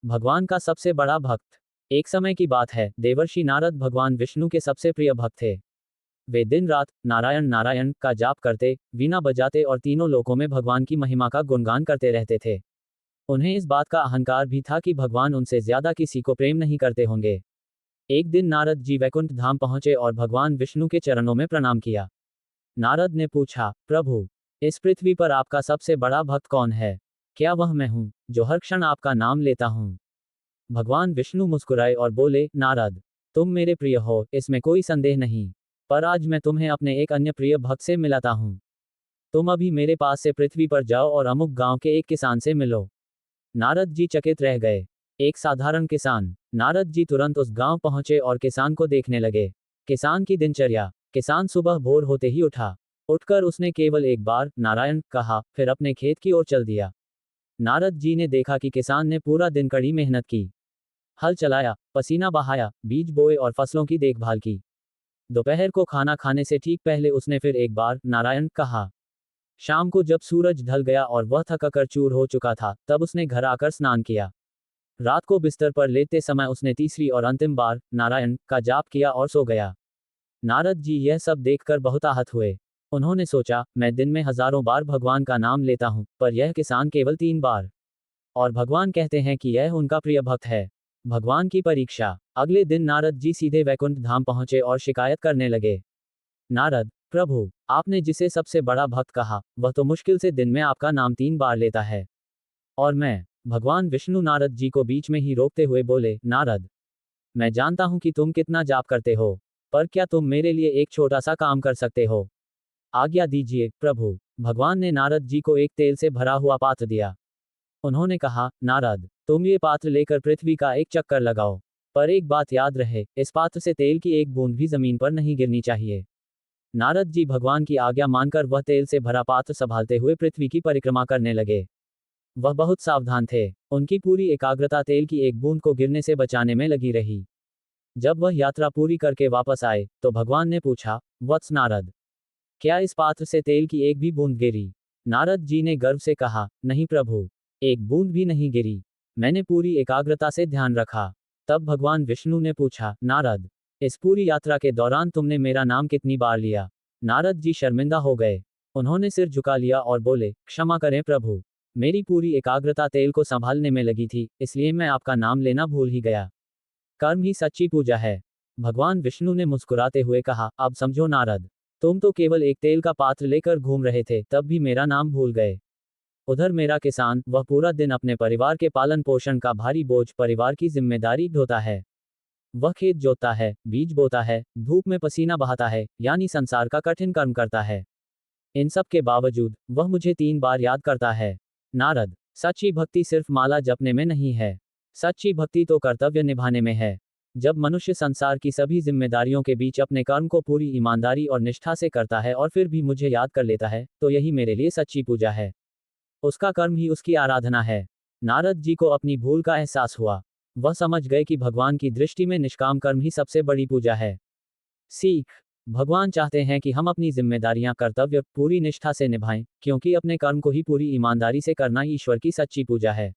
भगवान का सबसे बड़ा भक्त। एक समय की बात है, देवर्षि नारद भगवान विष्णु के सबसे प्रिय भक्त थे। वे दिन रात नारायण नारायण का जाप करते, वीणा बजाते और तीनों लोकों में भगवान की महिमा का गुणगान करते रहते थे। उन्हें इस बात का अहंकार भी था कि भगवान उनसे ज्यादा किसी को प्रेम नहीं करते होंगे। एक दिन नारद जी वैकुंठ धाम पहुंचे और भगवान विष्णु के चरणों में प्रणाम किया। नारद ने पूछा, प्रभु, इस पृथ्वी पर आपका सबसे बड़ा भक्त कौन है? क्या वह मैं हूं, जो हर क्षण आपका नाम लेता हूं? भगवान विष्णु मुस्कुराए और बोले, नारद, तुम मेरे प्रिय हो, इसमें कोई संदेह नहीं। पर आज मैं तुम्हें अपने एक अन्य प्रिय भक्त से मिलाता हूं। तुम अभी मेरे पास से पृथ्वी पर जाओ और अमुक गांव के एक किसान से मिलो। नारद जी चकित रह गए। एक साधारण किसान। नारद जी तुरंत उस गांव पहुंचे और किसान को देखने लगे। किसान की दिनचर्या। किसान सुबह भोर होते ही उठा। उठकर उसने केवल एक बार नारायण कहा, फिर अपने खेत की ओर चल दिया। नारद जी ने देखा कि किसान ने पूरा दिन कड़ी मेहनत की। हल चलाया, पसीना बहाया, बीज बोए और फसलों की देखभाल की। दोपहर को खाना खाने से ठीक पहले उसने फिर एक बार नारायण कहा। शाम को जब सूरज ढल गया और वह थककर चूर हो चुका था, तब उसने घर आकर स्नान किया। रात को बिस्तर पर लेटते समय उसने तीसरी और अंतिम बार नारायण का जाप किया और सो गया। नारद जी यह सब देखकर बहुत आहत हुए। उन्होंने सोचा, मैं दिन में हजारों बार भगवान का नाम लेता हूं, पर यह किसान केवल 3 बार। और भगवान कहते हैं कि यह उनका प्रिय भक्त है। भगवान की परीक्षा। अगले दिन नारद जी सीधे वैकुंठ धाम पहुंचे और शिकायत करने लगे। नारद, प्रभु, आपने जिसे सबसे बड़ा भक्त कहा, वह तो मुश्किल से दिन में आपका नाम 3 बार लेता है। और मैं। भगवान विष्णु नारद जी को बीच में ही रोकते हुए बोले, नारद, मैं जानता हूं कि तुम कितना जाप करते हो, पर क्या तुम मेरे लिए एक छोटा सा काम कर सकते हो? आज्ञा दीजिए, प्रभु। भगवान ने नारद जी को एक तेल से भरा हुआ पात्र दिया। उन्होंने कहा, नारद, तुम ये पात्र लेकर पृथ्वी का एक चक्कर लगाओ। पर एक बात याद रहे, इस पात्र से तेल की एक बूंद भी जमीन पर नहीं गिरनी चाहिए। नारद जी भगवान की आज्ञा मानकर वह तेल से भरा पात्र संभालते हुए पृथ्वी की परिक्रमा करने लगे। वह बहुत सावधान थे। उनकी पूरी एकाग्रता तेल की एक बूंद को गिरने से बचाने में लगी रही। जब वह यात्रा पूरी करके वापस आए, तो भगवान ने पूछा, वत्स नारद, क्या इस पात्र से तेल की एक भी बूंद गिरी? नारद जी ने गर्व से कहा, नहीं प्रभु, एक बूंद भी नहीं गिरी। मैंने पूरी एकाग्रता से ध्यान रखा। तब भगवान विष्णु ने पूछा, नारद, इस पूरी यात्रा के दौरान तुमने मेरा नाम कितनी बार लिया? नारद जी शर्मिंदा हो गए। उन्होंने सिर झुका लिया और बोले, क्षमा करें प्रभु, मेरी पूरी एकाग्रता तेल को संभालने में लगी थी, इसलिए मैं आपका नाम लेना भूल ही गया। कर्म ही सच्ची पूजा है। भगवान विष्णु ने मुस्कुराते हुए कहा, अब समझो नारद, तुम तो केवल एक तेल का पात्र लेकर घूम रहे थे, तब भी मेरा नाम भूल गए। उधर मेरा किसान, वह पूरा दिन अपने परिवार के पालन पोषण का भारी बोझ, परिवार की जिम्मेदारी ढोता है। वह खेत जोतता है, बीज बोता है, धूप में पसीना बहाता है, यानी संसार का कठिन कर्म करता है। इन सब के बावजूद वह मुझे 3 बार याद करता है। नारद, सच्ची भक्ति सिर्फ माला जपने में नहीं है। सच्ची भक्ति तो कर्तव्य निभाने में है। जब मनुष्य संसार की सभी जिम्मेदारियों के बीच अपने कर्म को पूरी ईमानदारी और निष्ठा से करता है और फिर भी मुझे याद कर लेता है, तो यही मेरे लिए सच्ची पूजा है। उसका कर्म ही उसकी आराधना है। नारद जी को अपनी भूल का एहसास हुआ। वह समझ गए कि भगवान की दृष्टि में निष्काम कर्म ही सबसे बड़ी पूजा है। सीख। भगवान चाहते हैं कि हम अपनी जिम्मेदारियां, कर्तव्य पूरी निष्ठा से निभाएं, क्योंकि अपने कर्म को ही पूरी ईमानदारी से करना ईश्वर की सच्ची पूजा है।